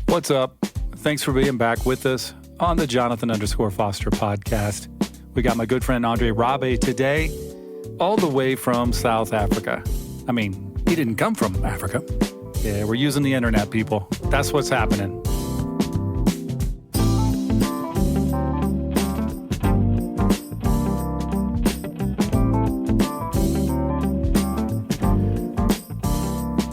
What's up? Thanks for being back with us on the Jonathan_Foster podcast. We got my good friend Andre Rabe today, all the way from South Africa. I mean, he didn't come from Africa. Yeah, we're using the internet, people. That's what's happening.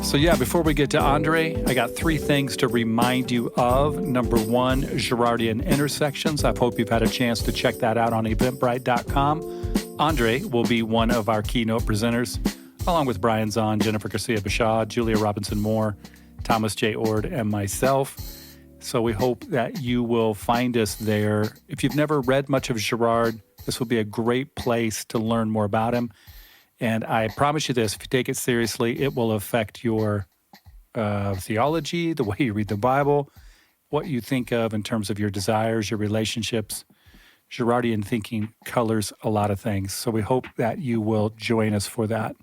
So yeah, before we get to Andre, I got 3 things to remind you of. Number 1, Girardian intersections. I hope you've had a chance to check that out on eventbrite.com. Andre will be one of our keynote presenters, along with Brian Zahn, Jennifer Garcia-Bashaw, Julia Robinson-Moore, Thomas J. Ord, and myself. So we hope that you will find us there. If you've never read much of Girard, this will be a great place to learn more about him. And I promise you this, if you take it seriously, it will affect your theology, the way you read the Bible, what you think of in terms of your desires, your relationships. Girardian thinking colors a lot of things. So we hope that you will join us for that.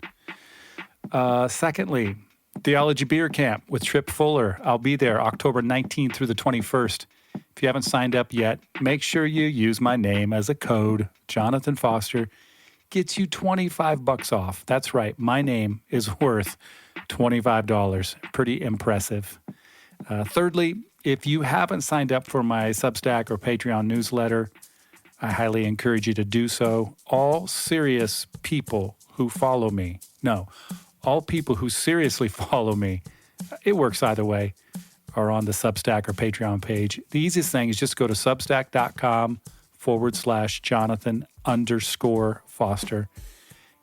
Secondly, Theology Beer Camp with Trip Fuller. I'll be there October 19th through the 21st. If you haven't signed up yet, make sure you use my name as a code, Jonathan Foster. Gets you $25 off. That's right. My name is worth $25. Pretty impressive. Thirdly, if you haven't signed up for my Substack or Patreon newsletter, I highly encourage you to do so. All serious people who follow me, all people who seriously follow me, it works either way, are on the Substack or Patreon page. The easiest thing is just go to substack.com/Jonathan_Foster,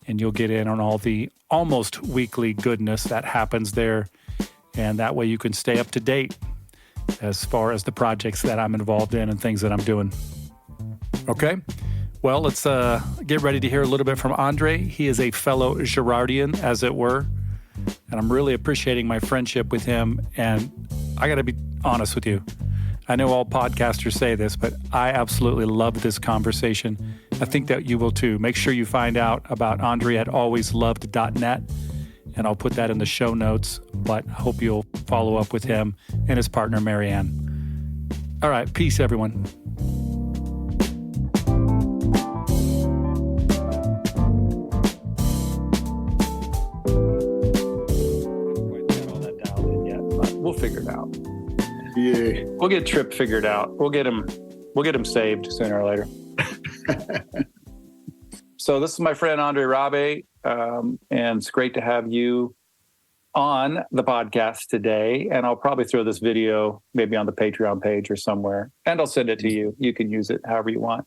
and you'll get in on all the almost weekly goodness that happens there. And that way you can stay up to date as far as the projects that I'm involved in and things that I'm doing. Okay? Well, let's get ready to hear a little bit from Andre. He is a fellow Girardian, as it were, and I'm really appreciating my friendship with him. And I got to be honest with you. I know all podcasters say this, but I absolutely love this conversation. I think that you will too. Make sure you find out about Andre at alwaysloved.net, and I'll put that in the show notes, but I hope you'll follow up with him and his partner, Marianne. All right, peace, everyone. We'll figure it out. Yeah. We'll get Trip figured out. We'll get him saved sooner or later. So this is my friend Andre Rabe, and it's great to have you on the podcast today. And I'll probably throw this video maybe on the Patreon page or somewhere, and I'll send it to you. You can use it however you want.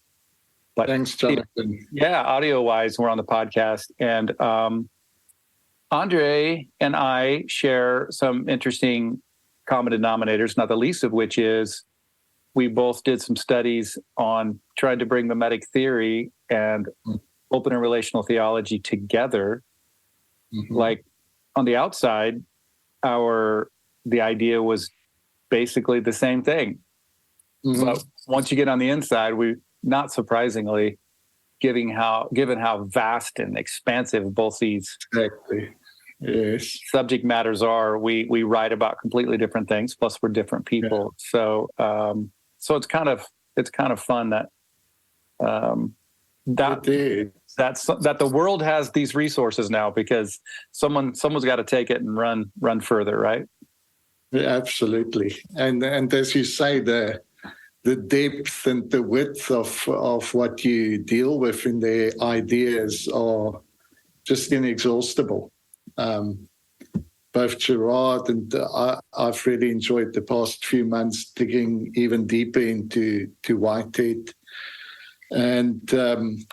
But thanks, Jonathan. Yeah, audio-wise, we're on the podcast, and Andre and I share some interesting common denominators, not the least of which is we both did some studies on trying to bring mimetic theory and open and relational theology together. Mm-hmm. Like on the outside, the idea was basically the same thing. Mm-hmm. But once you get on the inside, we, not surprisingly, given how vast and expansive both these Yes. subject matters are, we write about completely different things. Plus, we're different people, so it's kind of fun that the world has these resources now because someone's got to take it and run further, right? Yeah, absolutely, and as you say, the depth and the width of what you deal with in the ideas are just inexhaustible. Both Girard and I've really enjoyed the past few months digging even deeper into Whitehead, and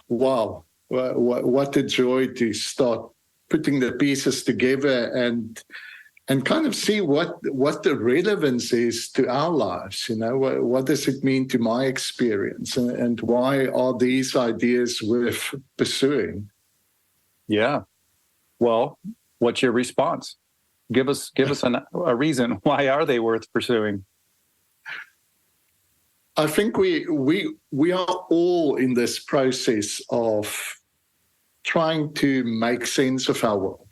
wow, what a joy to start putting the pieces together and kind of see what the relevance is to our lives. What does it mean to my experience, and why are these ideas worth pursuing? Yeah. Well, what's your response? Give us a reason. Why are they worth pursuing? I think we are all in this process of trying to make sense of our world.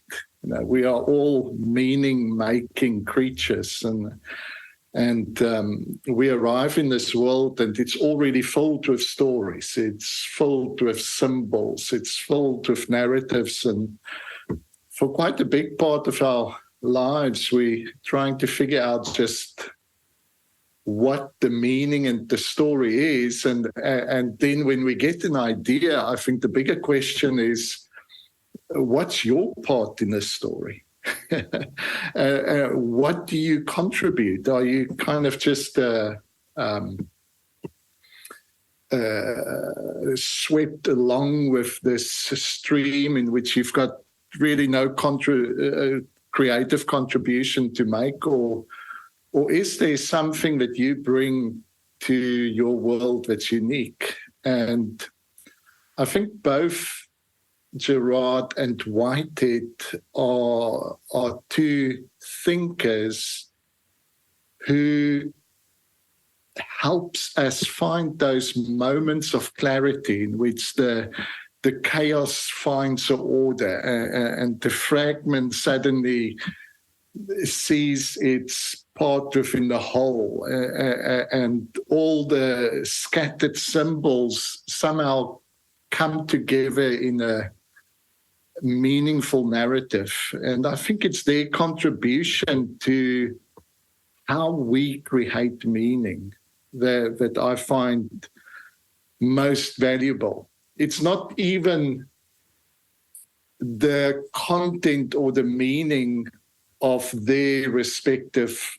We are all meaning-making creatures, and And we arrive in this world and it's already filled with stories. It's filled with symbols. It's filled with narratives. And for quite a big part of our lives, we're trying to figure out just what the meaning and the story is. And then when we get an idea, I think the bigger question is, what's your part in this story? What do you contribute? Are you kind of just swept along with this stream in which you've got really no creative contribution to make, or is there something that you bring to your world that's unique? And I think both Girard and Whitehead are two thinkers who helps us find those moments of clarity in which the chaos finds an order and the fragment suddenly sees its part within the whole, and all the scattered symbols somehow come together in a meaningful narrative. And I think it's their contribution to how we create meaning that I find most valuable. It's not even the content or the meaning of their respective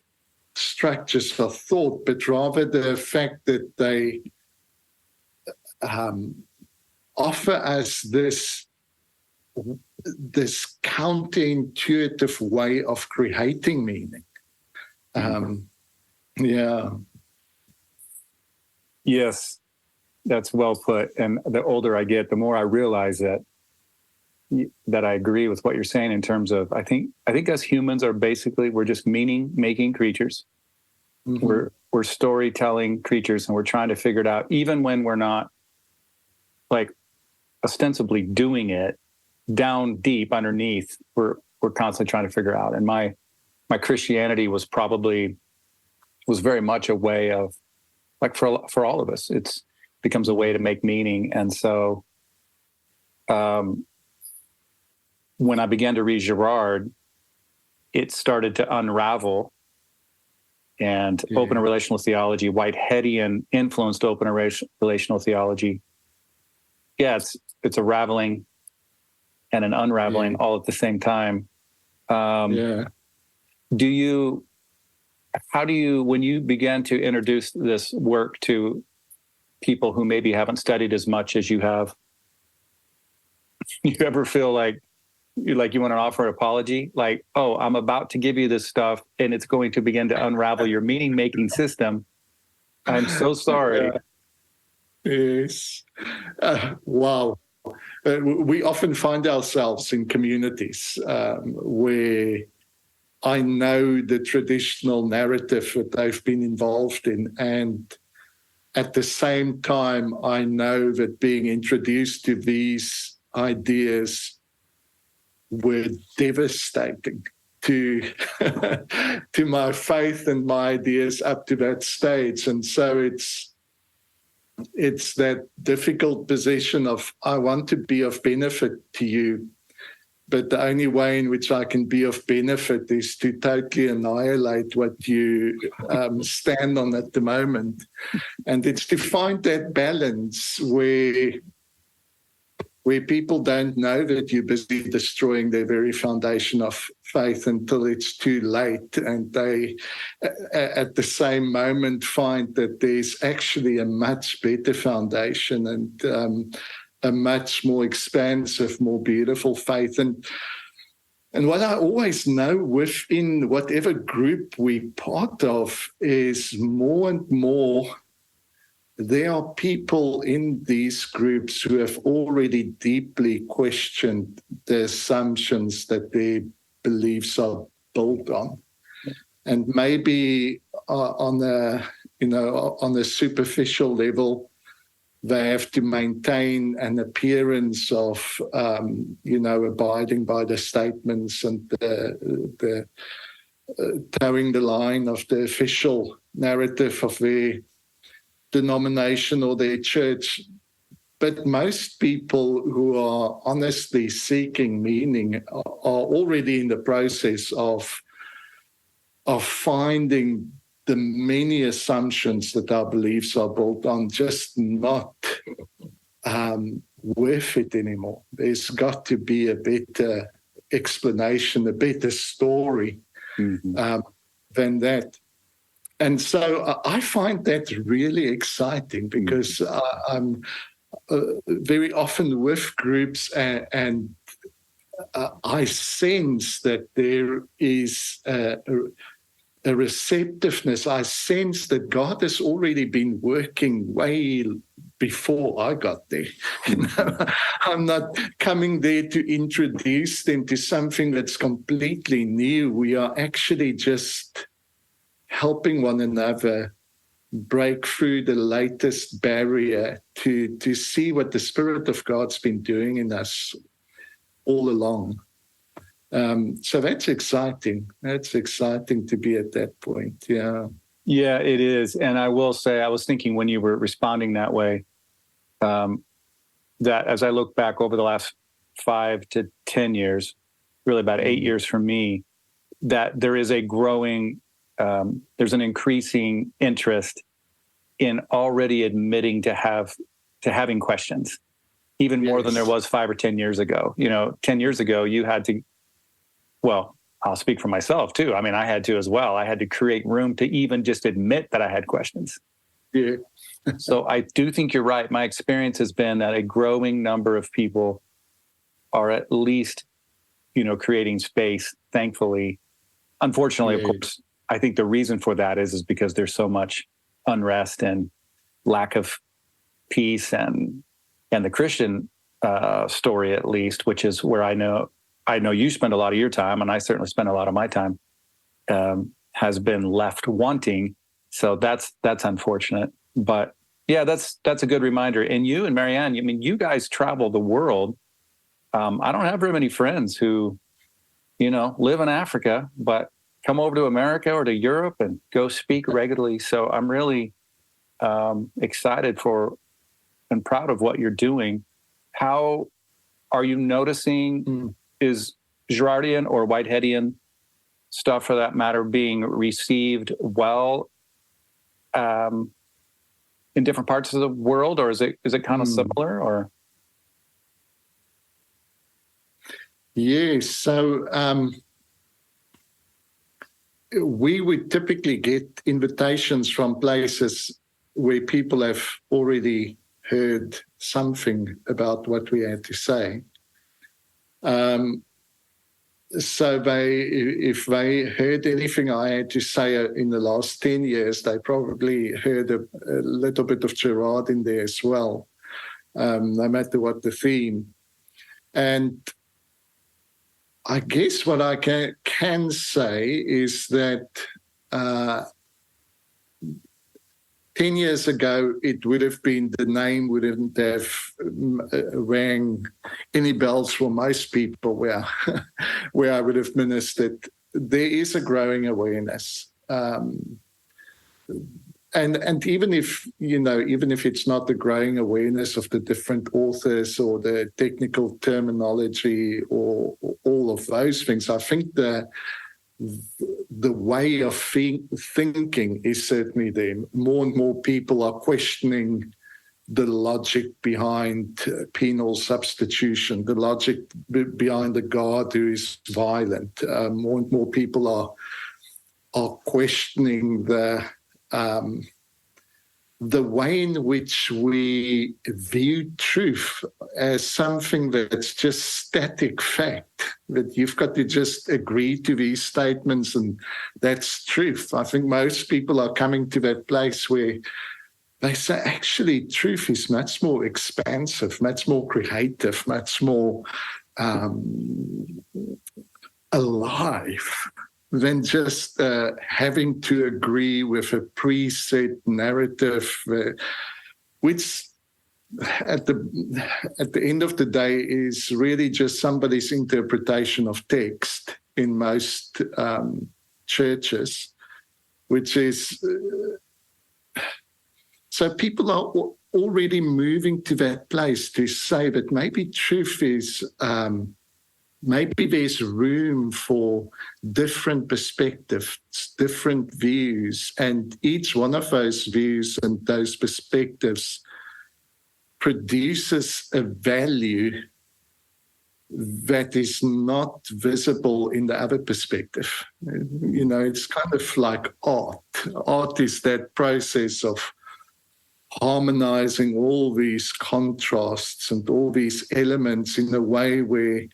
structures of thought, but rather the fact that they offer us this counterintuitive way of creating meaning. Yes, that's well put. And the older I get, the more I realize that I agree with what you're saying in terms of, I think us humans are basically, we're just meaning-making creatures. Mm-hmm. We're storytelling creatures, and we're trying to figure it out, even when we're not like ostensibly doing it. Down deep underneath, we're constantly trying to figure out. And my Christianity was very much a way of, like, for all of us, it becomes a way to make meaning. And so when I began to read Girard, it started to unravel, and open relational theology, Whiteheadian influenced open relational theology. Yeah, it's a raveling and an unraveling all at the same time. How do you, when you began to introduce this work to people who maybe haven't studied as much as you have, you ever feel like you want to offer an apology? Like, oh, I'm about to give you this stuff and it's going to begin to unravel your meaning-making system. I'm so sorry. Yes. Wow. We often find ourselves in communities where I know the traditional narrative that they've been involved in, and at the same time, I know that being introduced to these ideas were devastating to my faith and my ideas up to that stage. And so it's that difficult position of, I want to be of benefit to you, but the only way in which I can be of benefit is to totally annihilate what you stand on at the moment. And it's to find that balance where people don't know that you're busy destroying their very foundation of faith until it's too late. And they, at the same moment, find that there's actually a much better foundation and a much more expansive, more beautiful faith. And what I always know within whatever group we're part of is more and more there are people in these groups who have already deeply questioned the assumptions that their beliefs are built on. And maybe on a superficial level, they have to maintain an appearance of, abiding by the statements and the towing the line of the official narrative of their denomination or their church. But most people who are honestly seeking meaning are already in the process of finding the many assumptions that our beliefs are built on just not worth it anymore. There's got to be a better explanation, a better story than that. And so I find that really exciting because I'm very often with groups and I sense that there is a receptiveness. I sense that God has already been working way before I got there. I'm not coming there to introduce them to something that's completely new. We are actually just helping one another break through the latest barrier to see what the Spirit of God's been doing in us all along. So that's exciting. That's exciting to be at that point. Yeah. Yeah, it is. And I will say, I was thinking when you were responding that way, that as I look back over the last 5 to 10 years, really about 8 years for me, that there is a growing, there's an increasing interest in already admitting to having questions, even more than there was 5 or 10 years ago. 10 years ago, you had to, well, I'll speak for myself too. I mean, I had to as well. I had to create room to even just admit that I had questions. Yeah. So I do think you're right. My experience has been that a growing number of people are at least, creating space, thankfully. Unfortunately, of course, I think the reason for that is because there's so much unrest and lack of peace and the Christian story, at least, which is where I know you spend a lot of your time, and I certainly spend a lot of my time, has been left wanting. So that's unfortunate. But yeah, that's a good reminder. And you and Marianne, I mean, you guys travel the world. I don't have very many friends who, live in Africa, but come over to America or to Europe and go speak regularly. So I'm really excited for and proud of what you're doing. How are you noticing, is Girardian or Whiteheadian stuff, for that matter, being received well in different parts of the world, or is it kind of similar? Or yes, so we would typically get invitations from places where people have already heard something about what we had to say. So if they heard anything I had to say in the last 10 years, they probably heard a little bit of Girard in there as well, no matter what the theme. And I guess what I can say is that 10 years ago, it would have been, the name wouldn't have rang any bells for most people where I would have ministered. There is a growing awareness. And even if it's not the growing awareness of the different authors or the technical terminology or all of those things, I think the way of thinking is certainly there. More and more people are questioning the logic behind penal substitution, the logic behind the God who is violent. More and more people are questioning the way in which we view truth as something that's just static fact, that you've got to just agree to these statements and that's truth. I think most people are coming to that place where they say, actually, truth is much more expansive, much more creative, much more alive than just having to agree with a preset narrative, which at the end of the day is really just somebody's interpretation of text in most churches, which is so people are already moving to that place to say that maybe truth is, maybe there's room for different perspectives, different views, and each one of those views and those perspectives produces a value that is not visible in the other perspective. You know, it's kind of like art. Art is that process of harmonizing all these contrasts and all these elements in a way where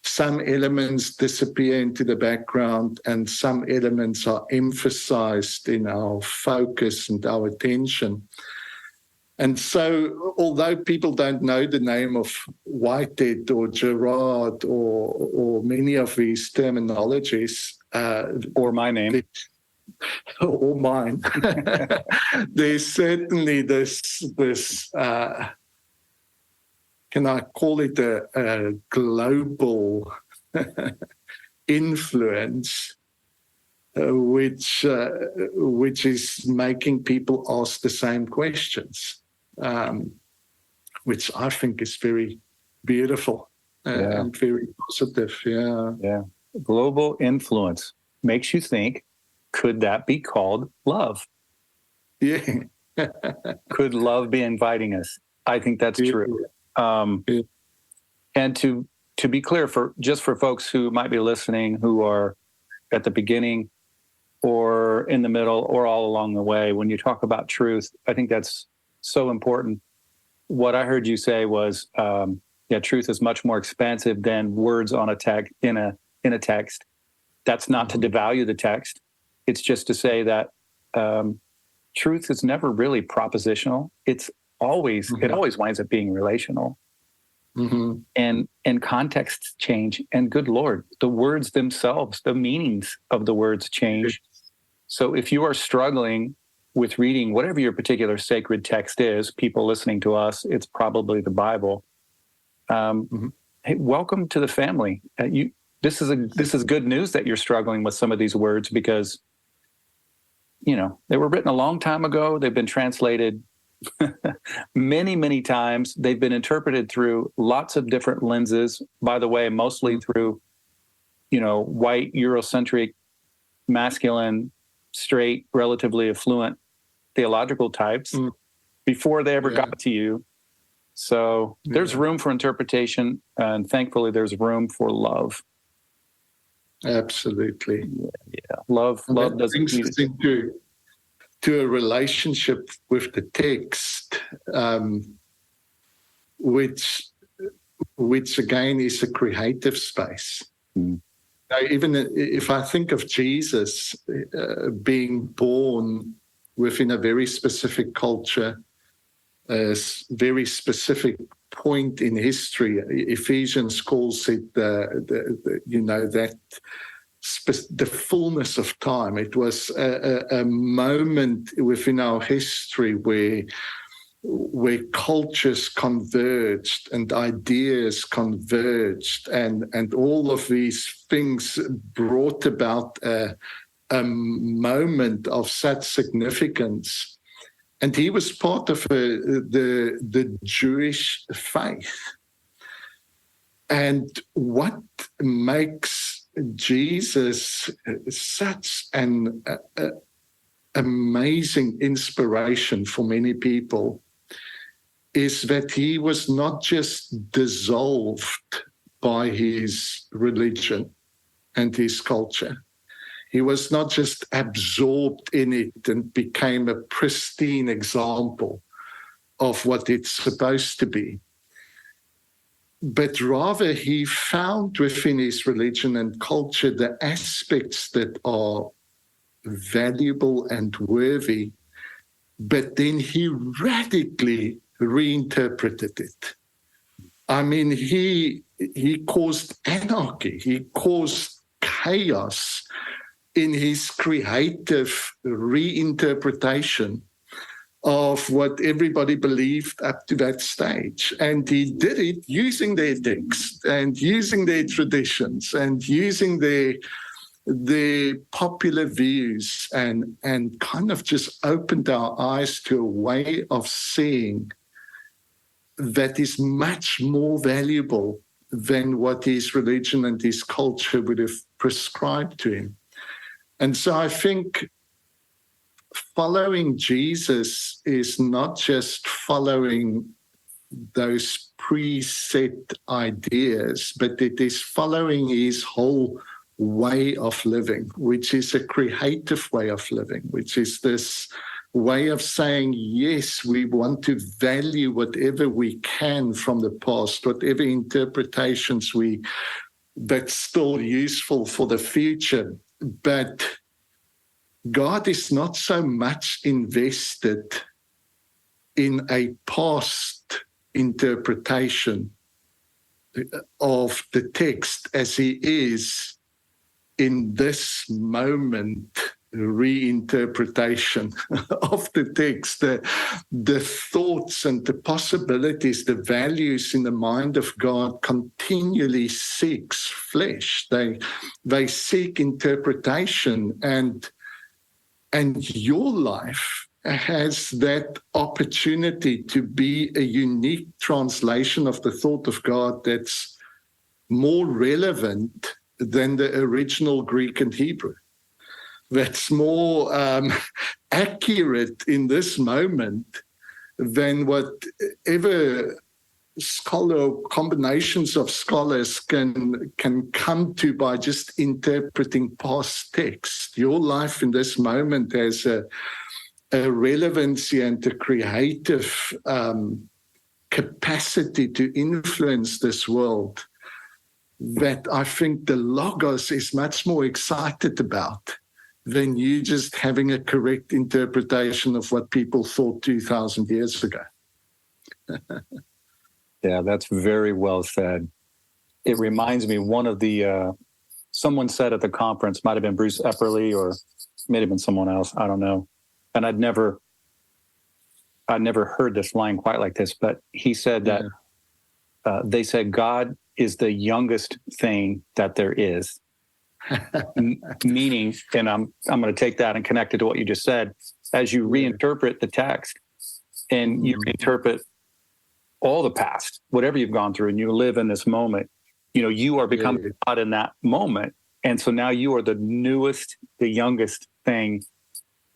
some elements disappear into the background and some elements are emphasized in our focus and our attention. And so, although people don't know the name of Whitehead or Girard or many of these terminologies, or my name, or mine, there's certainly this can I call it a global influence, which is making people ask the same questions, which I think is very beautiful and very positive. Yeah. Global influence makes you think, could that be called love? Yeah. Could love be inviting us? I think that's true. And to be clear, for folks who might be listening, who are at the beginning or in the middle or all along the way, when you talk about truth, I think that's so important. What I heard you say was, truth is much more expansive than words on a text in a text. That's not to devalue the text. It's just to say that truth is never really propositional. It's always it always winds up being relational. And contexts change. And good Lord, the words themselves, the meanings of the words change. So if you are struggling with reading whatever your particular sacred text is, people listening to us, it's probably the Bible. Hey, welcome to the family. This is good news that you're struggling with some of these words, because they were written a long time ago. They've been translated many, many times. They've been interpreted through lots of different lenses, by the way, mostly through, white, Eurocentric, masculine, straight, relatively affluent theological types before they ever got to you. So there's room for interpretation, and thankfully there's room for love. Absolutely. Yeah. Love doesn't brings us into a relationship with the text, which again is a creative space. Now, even if I think of Jesus being born within a very specific culture, a very specific point in history, Ephesians calls it the fullness of time. It was a moment within our history where cultures converged and ideas converged, and all of these things brought about a moment of such significance. And he was part of the Jewish faith. And what makes Jesus such an amazing inspiration for many people is that he was not just dissolved by his religion and his culture. He was not just absorbed in it and became a pristine example of what it's supposed to be. But rather, he found within his religion and culture the aspects that are valuable and worthy, but then he radically reinterpreted it. I mean, he caused anarchy, he caused chaos in his creative reinterpretation of what everybody believed up to that stage. And he did it using their text and using their traditions and using their the popular views and kind of just opened our eyes to a way of seeing that is much more valuable than what his religion and his culture would have prescribed to him. And so I think following Jesus is not just following those preset ideas, but it is following his whole way of living, which is a creative way of living, which is this way of saying, yes, we want to value whatever we can from the past, whatever interpretations that's still useful for the future. But God is not so much invested in a past interpretation of the text as he is in this moment reinterpretation of the text, the thoughts and the possibilities, the values in the mind of God continually seeks flesh. They seek interpretation, and your life has that opportunity to be a unique translation of the thought of God that's more relevant than the original Greek and Hebrew. That's more accurate in this moment than whatever combinations of scholars can come to by just interpreting past text. Your life in this moment has a relevancy and a creative capacity to influence this world that I think the Logos is much more excited about than you just having a correct interpretation of what people thought 2,000 years ago. Yeah, that's very well said. It reminds me, one of the, someone said at the conference, might have been Bruce Epperly or may have been someone else, I don't know. And I'd never heard this line quite like this, but he said that they said God is the youngest thing that there is. Meaning, and I'm going to take that and connect it to what you just said, as you reinterpret the text and you reinterpret all the past, whatever you've gone through, and you live in this moment, you are becoming God in that moment. And so now you are the newest, the youngest thing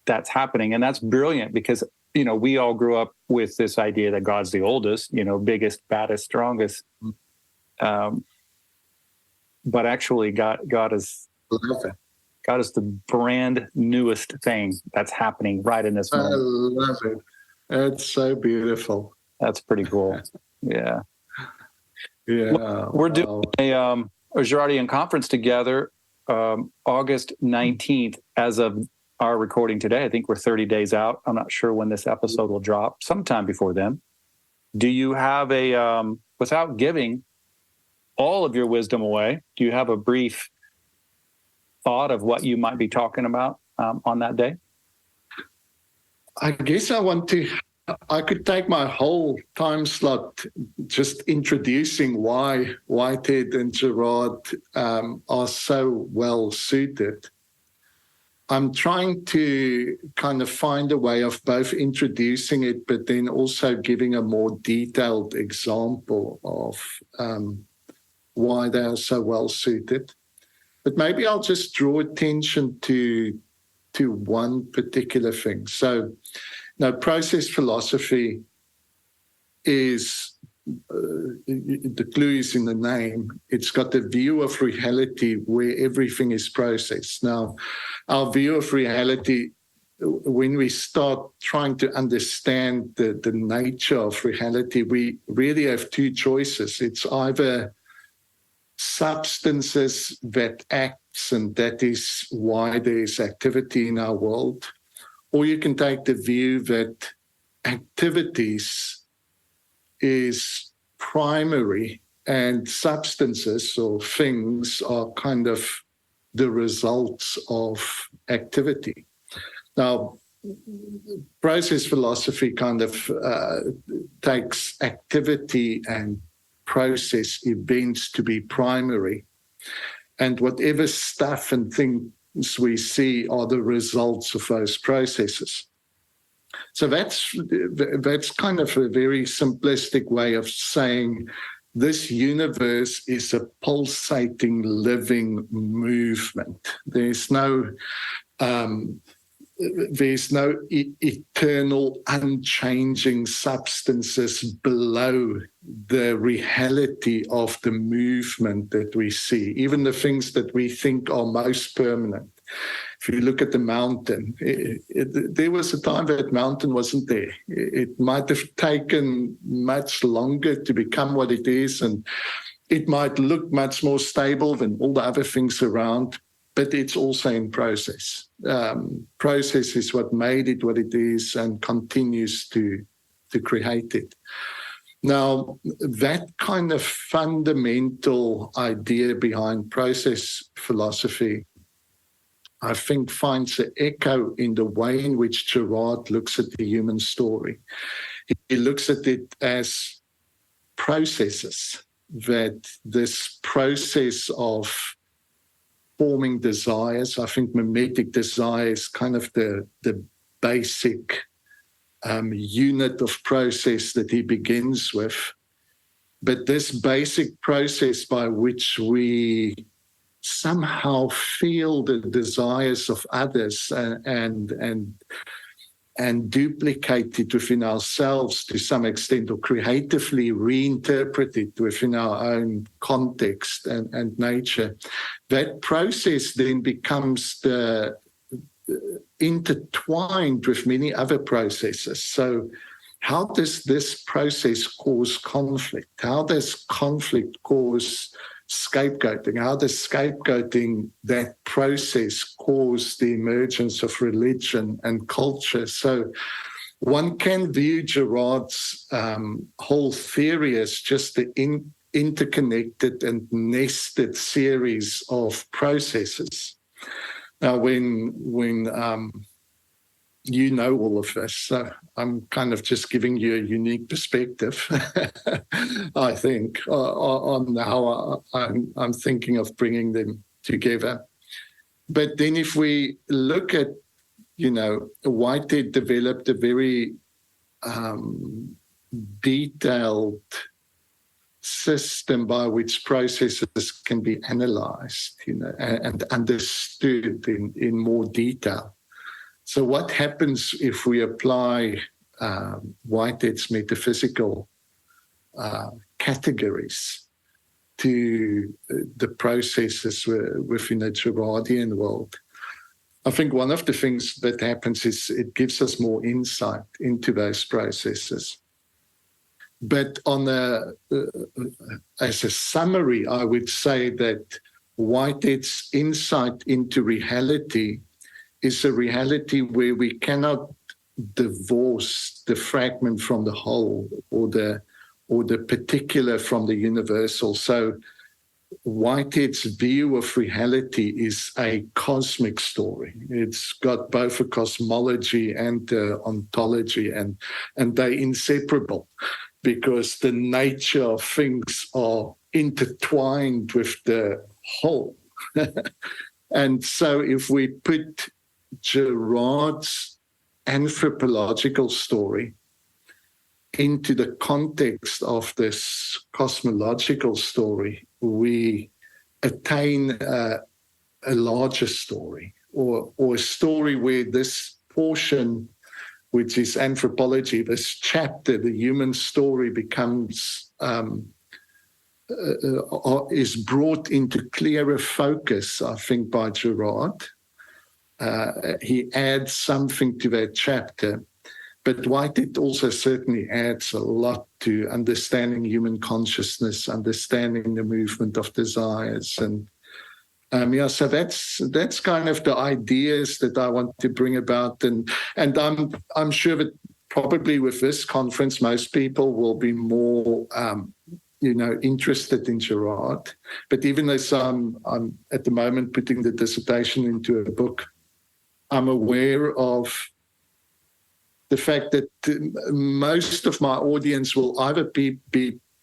that's happening. And that's brilliant because, we all grew up with this idea that God's the oldest, biggest, baddest, strongest. But actually, God is the brand newest thing that's happening right in this moment. I love it. It's so beautiful. That's pretty cool. Yeah. Yeah. We're doing a Girardian conference together August 19th. As of our recording today, I think we're 30 days out. I'm not sure when this episode will drop, sometime before then. Do you have without giving all of your wisdom away, do you have a brief thought of what you might be talking about on that day? I guess I could take my whole time slot just introducing why Whitehead and Girard are so well suited. I'm trying to kind of find a way of both introducing it, but then also giving a more detailed example of why they are so well suited. But maybe I'll just draw attention to one particular thing. So, process philosophy is, the clue is in the name. It's got a view of reality where everything is processed. Now, our view of reality, when we start trying to understand the nature of reality, we really have two choices. It's either substances that acts, and that is why there is activity in our world, or you can take the view that activities is primary and substances or things are kind of the results of activity. Now, process philosophy kind of takes activity and process events to be primary. And whatever stuff and things we see are the results of those processes. So that's kind of a very simplistic way of saying this universe is a pulsating, living movement. There's no eternal, unchanging substances below the reality of the movement that we see, even the things that we think are most permanent. If you look at the mountain, there was a time that mountain wasn't there. It might have taken much longer to become what it is, and it might look much more stable than all the other things around, but it's also in process. Process is what made it what it is and continues to create it. Now, that kind of fundamental idea behind process philosophy, I think, finds an echo in the way in which Girard looks at the human story. He looks at it as processes, that this process of forming desires, I think mimetic desire is kind of the basic unit of process that he begins with. But this basic process by which we somehow feel the desires of others and duplicate it within ourselves to some extent, or creatively reinterpret it within our own context and nature. That process then becomes intertwined with many other processes. So how does this process cause conflict? How does conflict cause scapegoating? How does scapegoating, that process, cause the emergence of religion and culture? So one can view Girard's whole theory as just the interconnected and nested series of processes. Now, when you know all of this, so I'm kind of just giving you a unique perspective, I think, on how I'm thinking of bringing them together. But then if we look at, Whitehead developed a very detailed system by which processes can be analyzed, and understood in more detail. So what happens if we apply Whitehead's metaphysical categories to the processes within the Girardian world? I think one of the things that happens is it gives us more insight into those processes. But as a summary, I would say that Whitehead's insight into reality is a reality where we cannot divorce the fragment from the whole, or the particular from the universal. So Whitehead's view of reality is a cosmic story. It's got both a cosmology and ontology, and they're inseparable, because the nature of things are intertwined with the whole. And so if we put Girard's anthropological story into the context of this cosmological story, we attain a larger story, or a story where this portion, which is anthropology, this chapter, the human story, becomes is brought into clearer focus, I think, by Girard. He adds something to that chapter, but Whitehead also certainly adds a lot to understanding human consciousness, understanding the movement of desires, and so that's kind of the ideas that I want to bring about, and I'm sure that probably with this conference, most people will be more interested in Girard. But even though I'm at the moment putting the dissertation into a book, I'm aware of the fact that most of my audience will either be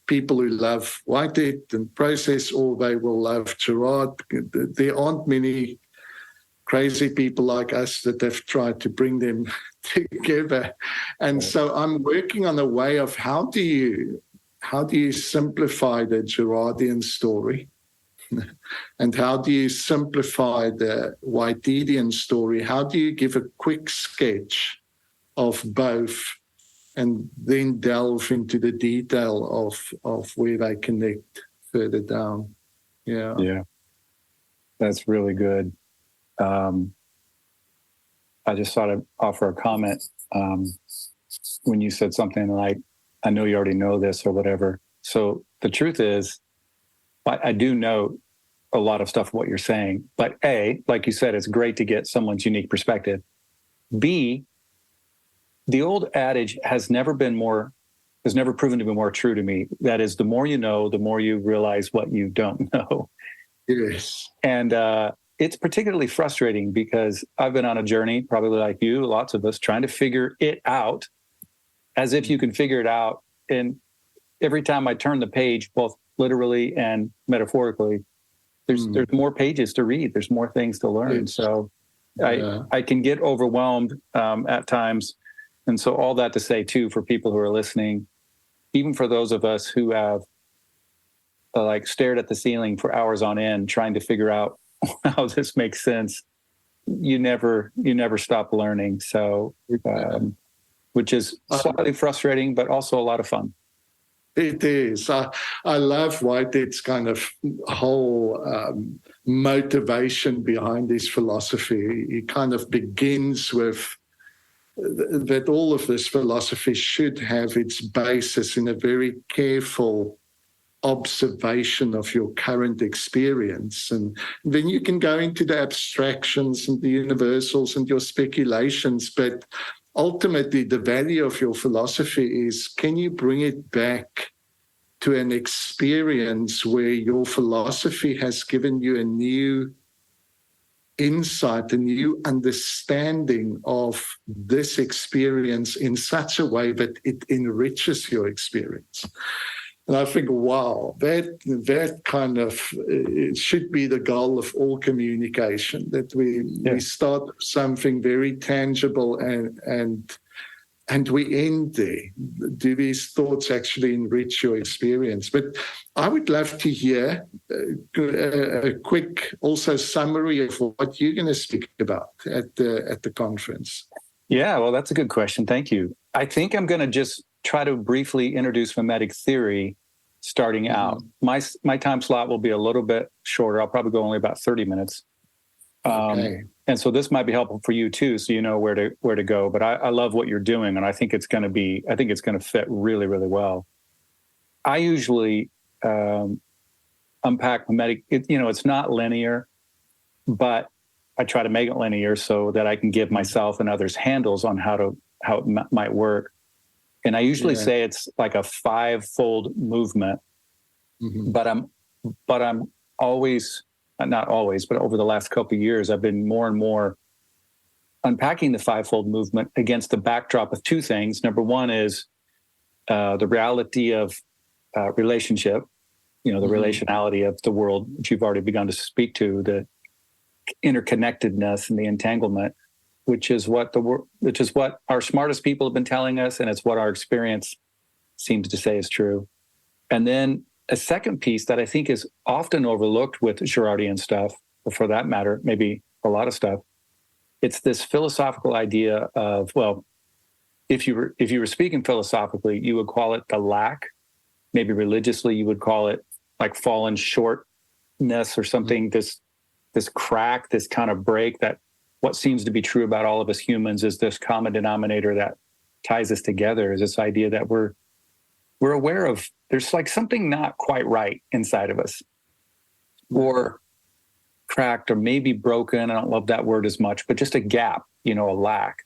people who love Whitehead and process, or they will love Girard. There aren't many crazy people like us that have tried to bring them together. And so I'm working on a way of how do you simplify the Girardian story? And how do you simplify the Whiteheadian story? How do you give a quick sketch of both and then delve into the detail of where they connect further down? Yeah, that's really good. I just thought I'd offer a comment when you said something like, I know you already know this or whatever. So the truth is, I do know a lot of stuff what you're saying, but A, like you said, it's great to get someone's unique perspective. B, the old adage has never proven to be more true to me. That is, the more you know, the more you realize what you don't know. Yes. And it's particularly frustrating because I've been on a journey, probably like you, lots of us, trying to figure it out as if you can figure it out. And every time I turn the page, both literally and metaphorically, there's more pages to read. There's more things to learn. Yes. So I can get overwhelmed at times. And so all that to say, too, for people who are listening, even for those of us who have stared at the ceiling for hours on end, trying to figure out how this makes sense, you never stop learning. So, which is slightly frustrating, but also a lot of fun. It is. I love Whitehead's kind of whole motivation behind his philosophy. He kind of begins with that all of this philosophy should have its basis in a very careful observation of your current experience. And then you can go into the abstractions and the universals and your speculations, but ultimately, the value of your philosophy is, can you bring it back to an experience where your philosophy has given you a new insight, a new understanding of this experience in such a way that it enriches your experience? And I think, wow, that kind of it should be the goal of all communication, that we start something very tangible and we end there. Do these thoughts actually enrich your experience? But I would love to hear a quick also summary of what you're going to speak about at the conference. Yeah, well, that's a good question. Thank you. I think I'm going to just try to briefly introduce mimetic theory starting out. My time slot will be a little bit shorter. I'll probably go only about 30 minutes. Okay. And so this might be helpful for you too, so you know where to go. But I love what you're doing, and I think it's going to fit really, really well. I usually unpack mimetic. It's not linear, but I try to make it linear so that I can give myself and others handles on how it might work. And I usually say it's like a 5-fold movement, but I'm always, not always, but over the last couple of years, I've been more and more unpacking the 5-fold movement against the backdrop of two things. Number one is the reality of relationship, the relationality of the world, which you've already begun to speak to, the interconnectedness and the entanglement, which is what our smartest people have been telling us, and it's what our experience seems to say is true. And then a second piece that I think is often overlooked with Girardian stuff, or for that matter, maybe a lot of stuff, it's this philosophical idea of, well, if you were speaking philosophically, you would call it the lack. Maybe religiously, you would call it like fallen shortness or something, this crack, this kind of break, that what seems to be true about all of us humans is this common denominator that ties us together, is this idea that we're aware of there's like something not quite right inside of us, or cracked, or maybe broken. I don't love that word as much, but just a gap, a lack.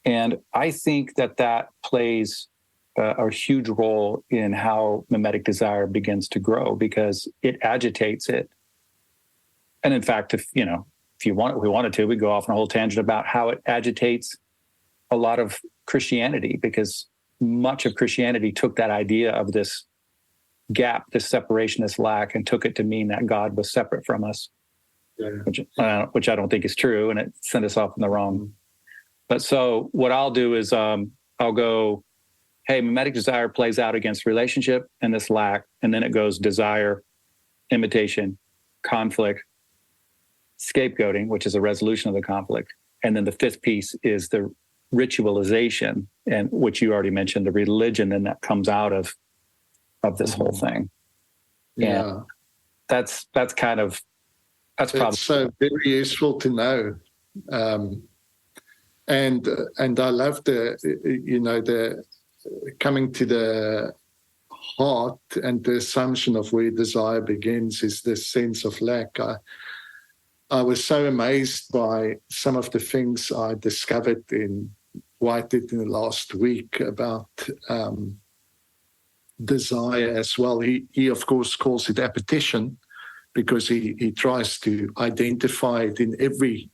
And I think that plays a huge role in how mimetic desire begins to grow, because it agitates it. And in fact, if we wanted to, we'd go off on a whole tangent about how it agitates a lot of Christianity, because much of Christianity took that idea of this gap, this separation, this lack, and took it to mean that God was separate from us, which I don't think is true, and it sent us off in the wrong. But so what I'll do is I'll go, hey, mimetic desire plays out against relationship and this lack, and then it goes desire, imitation, conflict, scapegoating, which is a resolution of the conflict. And then the fifth piece is the ritualization, and which you already mentioned, the religion, and that comes out of this whole thing. Yeah. And that's probably so very useful to know. And I love the coming to the heart, and the assumption of where desire begins is this sense of lack. I was so amazed by some of the things I discovered in Whitehead in the last week about desire as well. He of course calls it appetition, because he tries to identify it in every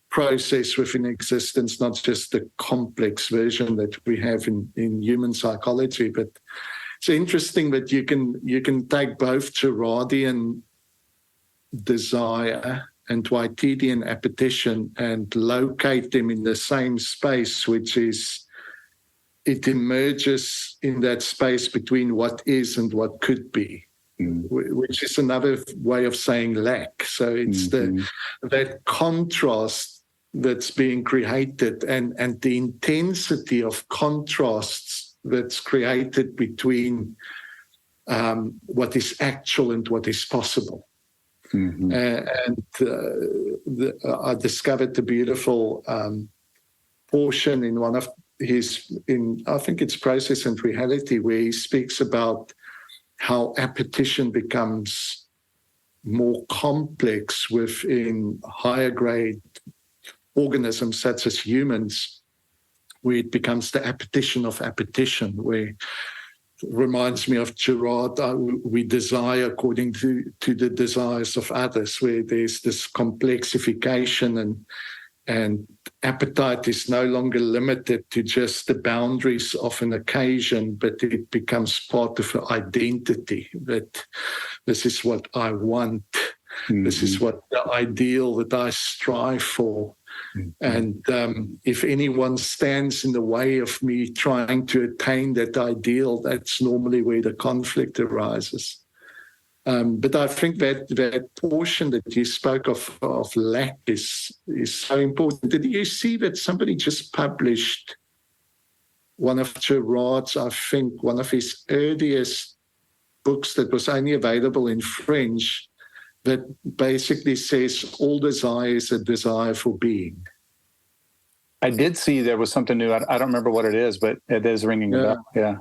process within existence, not just the complex version that we have in human psychology. But it's interesting that you can take both Girardian desire and Whitehedian appetition and locate them in the same space, which is, it emerges in that space between what is and what could be, which is another way of saying lack. So it's that contrast that's being created, and the intensity of contrasts that's created between what is actual and what is possible. I discovered the beautiful portion in one of his, I think it's Process and Reality, where he speaks about how appetition becomes more complex within higher grade organisms such as humans, where it becomes the appetition of appetition, where reminds me of Girard, we desire according to the desires of others, where there's this complexification, and appetite is no longer limited to just the boundaries of an occasion, but it becomes part of an identity, that this is what I want, this is what the ideal that I strive for. And if anyone stands in the way of me trying to attain that ideal, that's normally where the conflict arises. But I think that portion that you spoke of lack is so important. Did you see that somebody just published one of Girard's, I think, one of his earliest books that was only available in French, that basically says all desire is a desire for being? I did see there was something new. I don't remember what it is, but it is ringing a bell. Yeah.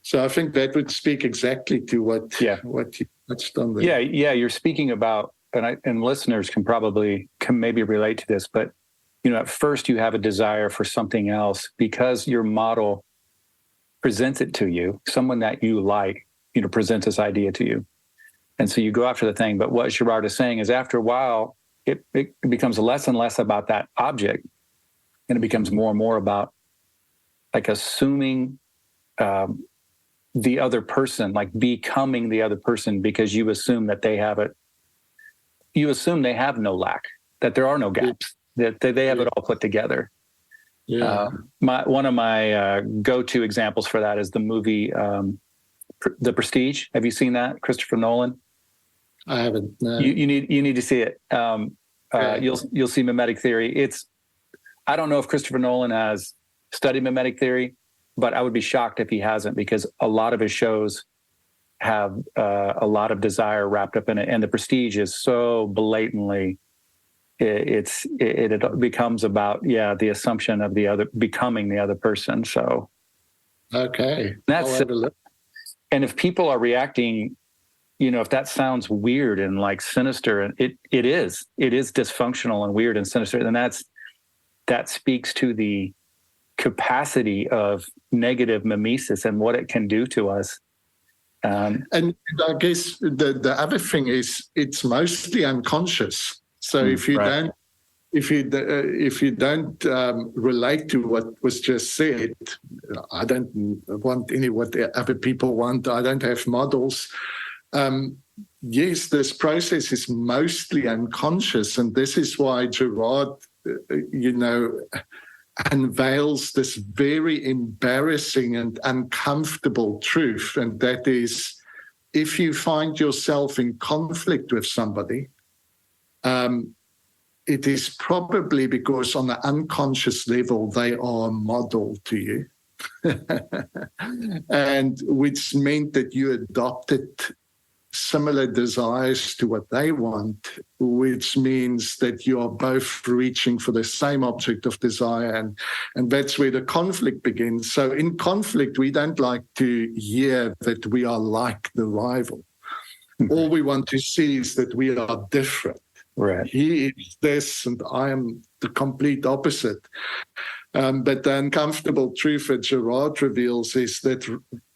So I think that would speak exactly to what you touched on there. Yeah. You're speaking about, and listeners can maybe relate to this, but at first you have a desire for something else because your model presents it to you. Someone that you like, presents this idea to you. And so you go after the thing. But what Girard is saying is, after a while, it becomes less and less about that object, and it becomes more and more about like assuming the other person, like becoming the other person, because you assume that they have it. You assume they have no lack, that there are no gaps, that they have it all put together. Yeah. One of my go-to examples for that is the movie The Prestige. Have you seen that, Christopher Nolan? I haven't. No. You need to see it. You'll see mimetic theory. I don't know if Christopher Nolan has studied mimetic theory, but I would be shocked if he hasn't, because a lot of his shows have a lot of desire wrapped up in it, and The Prestige is so blatantly. It becomes about the assumption of the other becoming the other person. So okay, that's it. And if people are reacting, if that sounds weird and like sinister, and it is dysfunctional and weird and sinister, then that speaks to the capacity of negative mimesis and what it can do to us. And I guess the other thing is, it's mostly unconscious. So if you don't if you don't relate to what was just said, I don't want what other people want. I don't have models. Yes, this process is mostly unconscious, and this is why Girard, unveils this very embarrassing and uncomfortable truth, and that is, if you find yourself in conflict with somebody, it is probably because on an unconscious level they are a model to you, and which meant that you adopted similar desires to what they want, which means that you are both reaching for the same object of desire, and that's where the conflict begins. So in conflict, we don't like to hear that we are like the rival. All we want to see is that we are different. Right. He is this, and I am the complete opposite. But the uncomfortable truth that Girard reveals is that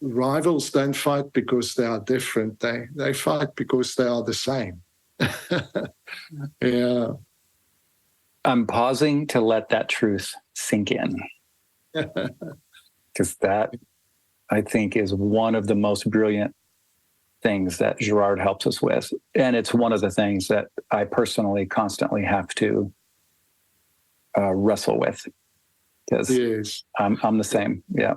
rivals don't fight because they are different. They fight because they are the same. Yeah. I'm pausing to let that truth sink in. Because that, I think, is one of the most brilliant things that Girard helps us with. And it's one of the things that I personally constantly have to wrestle with. Because yes. I'm the same. Yeah.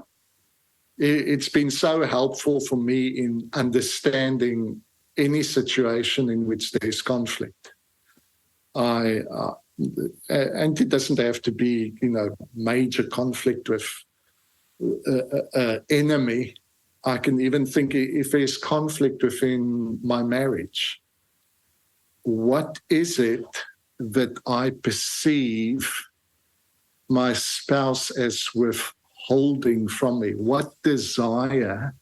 It's been so helpful for me in understanding any situation in which there's conflict. And it doesn't have to be, major conflict with an enemy. I can even think if there's conflict within my marriage, what is it that I perceive my spouse as withholding from me? What desire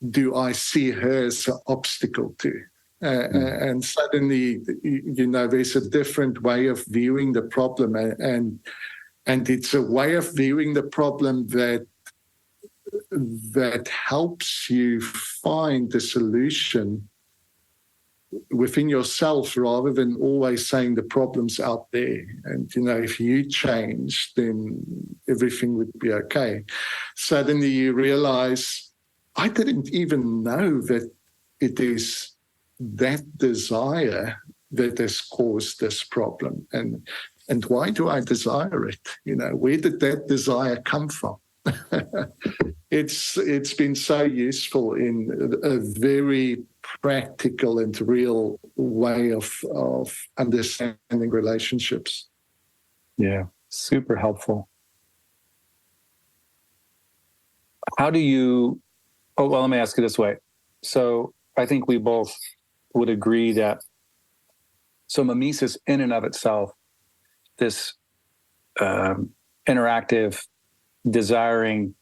do I see her as an obstacle to? And suddenly, there's a different way of viewing the problem, and it's a way of viewing the problem that helps you find the solution within yourself, rather than always saying the problem's out there. And, if you change, then everything would be okay. Suddenly you realize, I didn't even know that it is that desire that has caused this problem. And why do I desire it? Where did that desire come from? It's been so useful in a very practical and real way of understanding relationships. Yeah, super helpful. How do you, let me ask you this way. So I think we both would agree that, so mimesis in and of itself, this interactive, desiring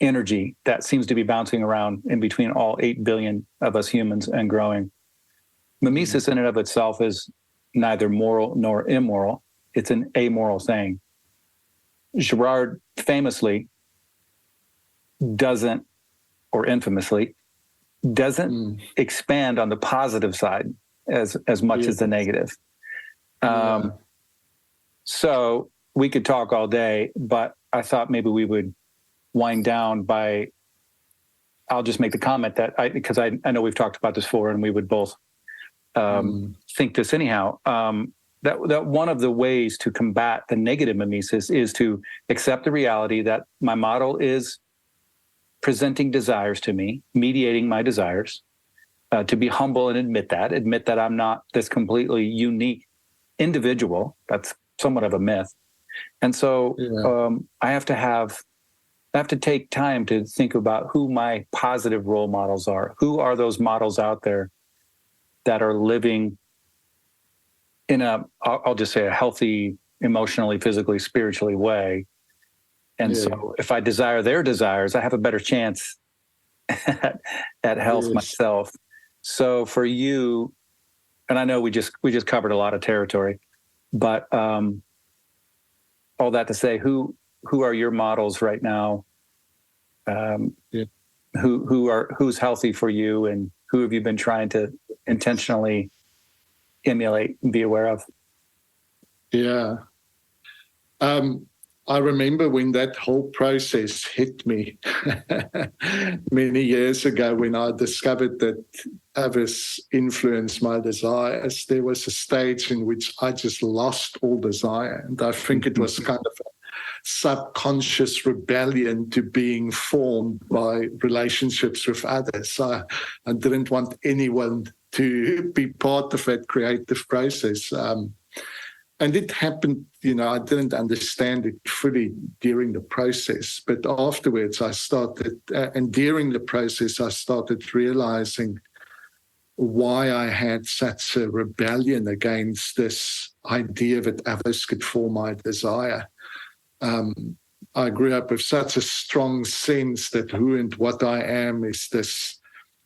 energy that seems to be bouncing around in between all 8 billion of us humans and growing. Mimesis in and of itself is neither moral nor immoral. It's an amoral thing. Girard famously doesn't, or infamously, doesn't expand on the positive side as much as the negative. So we could talk all day, but I thought maybe we would wind down by, I'll just make the comment that because I know we've talked about this before and we would both think this anyhow, that one of the ways to combat the negative mimesis is to accept the reality that my model is presenting desires to me, mediating my desires, to be humble and admit that I'm not this completely unique individual. That's somewhat of a myth. And so I have to take time to think about who my positive role models are. Who are those models out there that are living in I'll just say a healthy, emotionally, physically, spiritually way. And so if I desire their desires, I have a better chance at health myself. So for you, and I know we just covered a lot of territory, but all that to say, who are your models right now? Who's healthy for you, and who have you been trying to intentionally emulate and be aware of? Yeah. I remember when that whole process hit me many years ago, when I discovered that others influenced my desires. There was a stage in which I just lost all desire. And I think it was kind of a subconscious rebellion to being formed by relationships with others. I didn't want anyone to be part of that creative process. And it happened, I didn't understand it fully during the process, but afterwards I started, and during the process I started realizing why I had such a rebellion against this idea that others could form my desire. I grew up with such a strong sense that who and what I am is this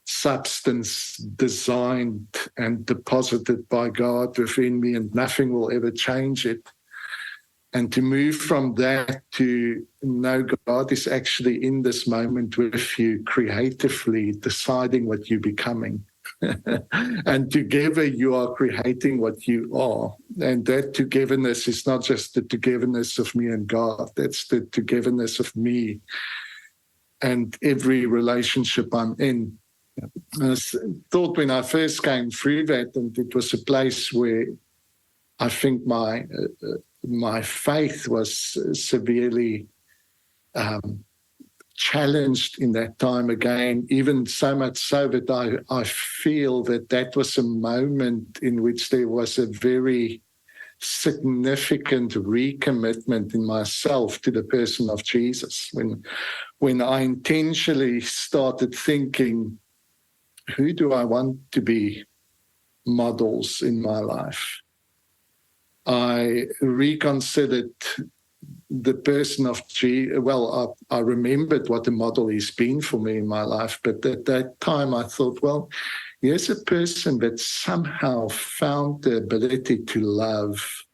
substance designed and deposited by God within me, and nothing will ever change it. And to move from that to know God is actually in this moment with you, creatively deciding what you're becoming. And together you are creating what you are. And that togetherness is not just the togetherness of me and God, that's the togetherness of me and every relationship I'm in. I thought when I first came through that, and it was a place where I think my faith was severely challenged in that time again, even so much so that I feel that was a moment in which there was a very significant recommitment in myself to the person of Jesus. When I intentionally started thinking, who do I want to be models in my life? I reconsidered the person of Jesus. Well, I remembered what the model has been for me in my life, but at that time I thought, well, here's a person that somehow found the ability to love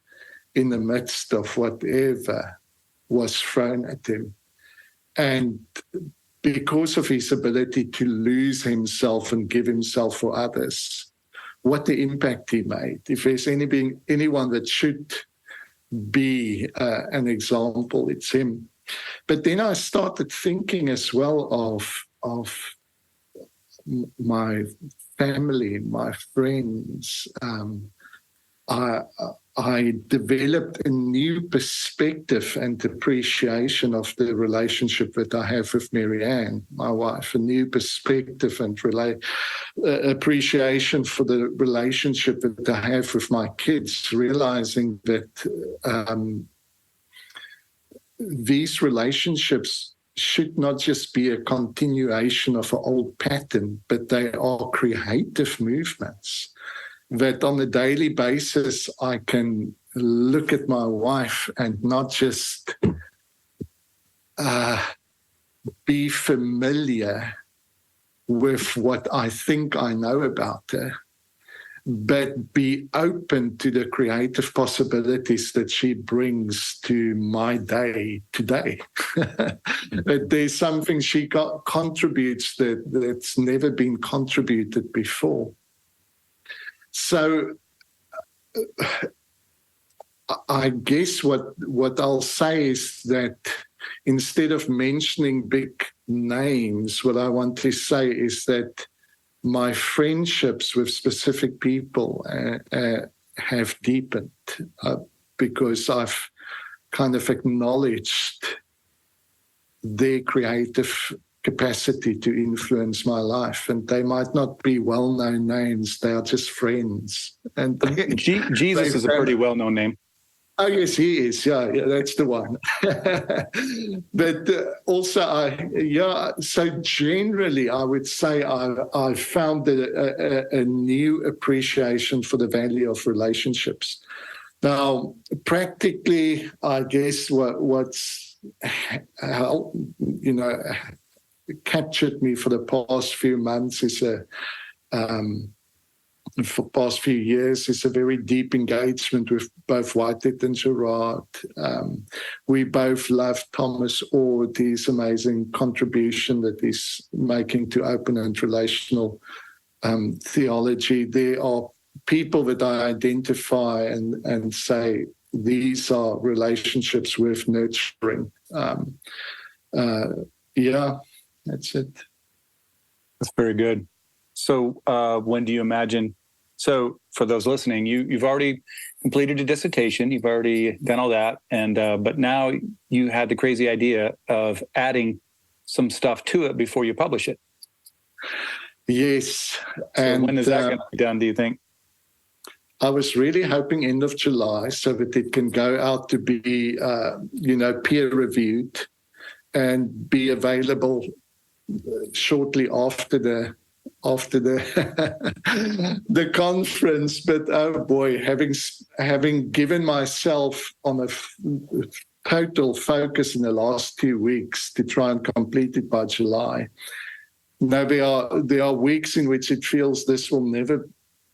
in the midst of whatever was thrown at him. And because of his ability to lose himself and give himself for others, what the impact he made. If there's anyone that should be an example, it's him. But then I started thinking as well of my family, my friends. I developed a new perspective and appreciation of the relationship that I have with Marianne, my wife, a new perspective and appreciation for the relationship that I have with my kids, realizing that these relationships should not just be a continuation of an old pattern, but they are creative movements. That on a daily basis, I can look at my wife and not just be familiar with what I think I know about her, but be open to the creative possibilities that she brings to my day today. That there's something she contributes that's never been contributed before. So I guess what I'll say is that instead of mentioning big names, what I want to say is that my friendships with specific people have deepened because I've kind of acknowledged their creative capacity to influence my life. And they might not be well-known names, they are just friends. And Jesus is a pretty well-known name. Oh, yes, he is. Yeah, that's the one. But also, so generally, I would say I found a new appreciation for the value of relationships. Now, practically, I guess what's captured me for the past few months is for the past few years is a very deep engagement with both Whitehead and Girard. We both love Thomas Ord, his amazing contribution that he's making to open and relational theology. There are people that I identify and say, these are relationships worth nurturing. Yeah, that's it. That's very good. So when do you imagine? So for those listening, you've already completed a dissertation. You've already done all that, and but now you had the crazy idea of adding some stuff to it before you publish it. Yes. So and when is that going to be done, do you think? I was really hoping end of July so that it can go out to be, peer-reviewed and be available shortly after the the conference. But oh boy, having given myself on a total focus in the last 2 weeks to try and complete it by July. Now there are weeks in which it feels this will never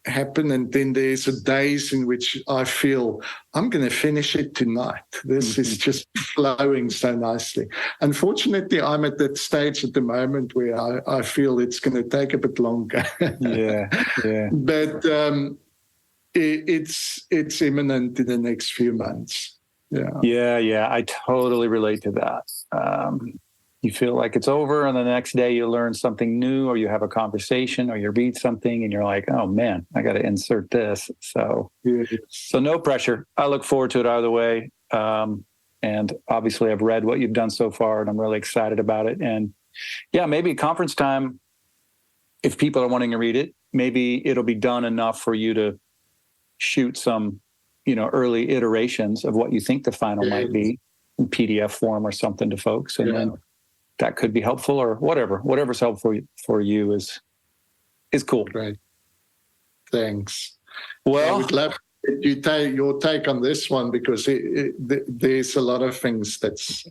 happen, and then there's days in which I feel I'm going to finish it tonight. This is just flowing so nicely. Unfortunately, I'm at that stage at the moment where I feel it's going to take a bit longer. Yeah. But it's imminent in the next few months. Yeah. I totally relate to that. You feel like it's over, and the next day you learn something new, or you have a conversation, or you read something, and you're like, "Oh man, I got to insert this." So no pressure. I look forward to it either way. And obviously, I've read what you've done so far, and I'm really excited about it. And yeah, maybe conference time, if people are wanting to read it, maybe it'll be done enough for you to shoot some, early iterations of what you think the final might be in PDF form or something to folks, and then that could be helpful, or whatever's helpful for you is cool. Great. Thanks. Well, I would love your take on this one, because there's a lot of things that's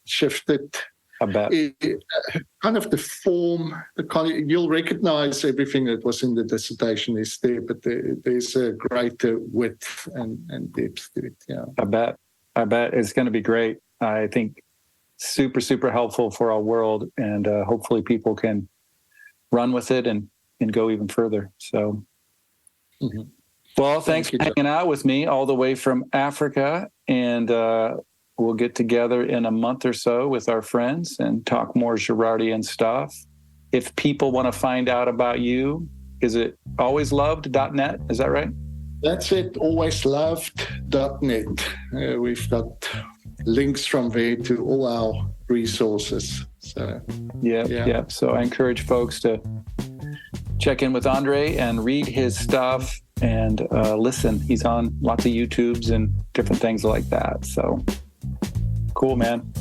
shifted. I bet. Kind of the form, you'll recognize everything that was in the dissertation is there, but there's a greater width and depth to it. Yeah. I bet it's going to be great. I think super, super helpful for our world, and hopefully people can run with it and go even further. So, well, thanks for hanging out with me all the way from Africa, and we'll get together in a month or so with our friends and talk more Girardian stuff. If people want to find out about you, is it alwaysloved.net? Is that right? That's it, alwaysloved.net. We've got links from there to all our resources. So yeah. So I encourage folks to check in with Andre and read his stuff and listen. He's on lots of YouTubes and different things like that. So cool, man.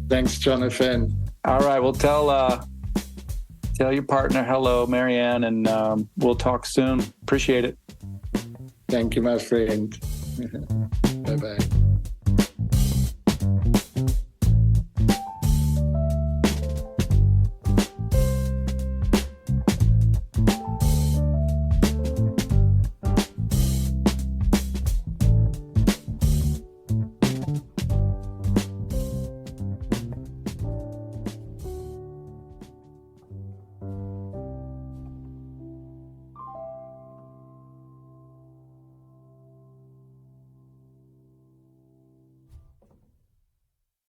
Thanks, Jonathan. All right, well, tell your partner hello, Marianne, and we'll talk soon. Appreciate it. Thank you, my friend. Bye-bye.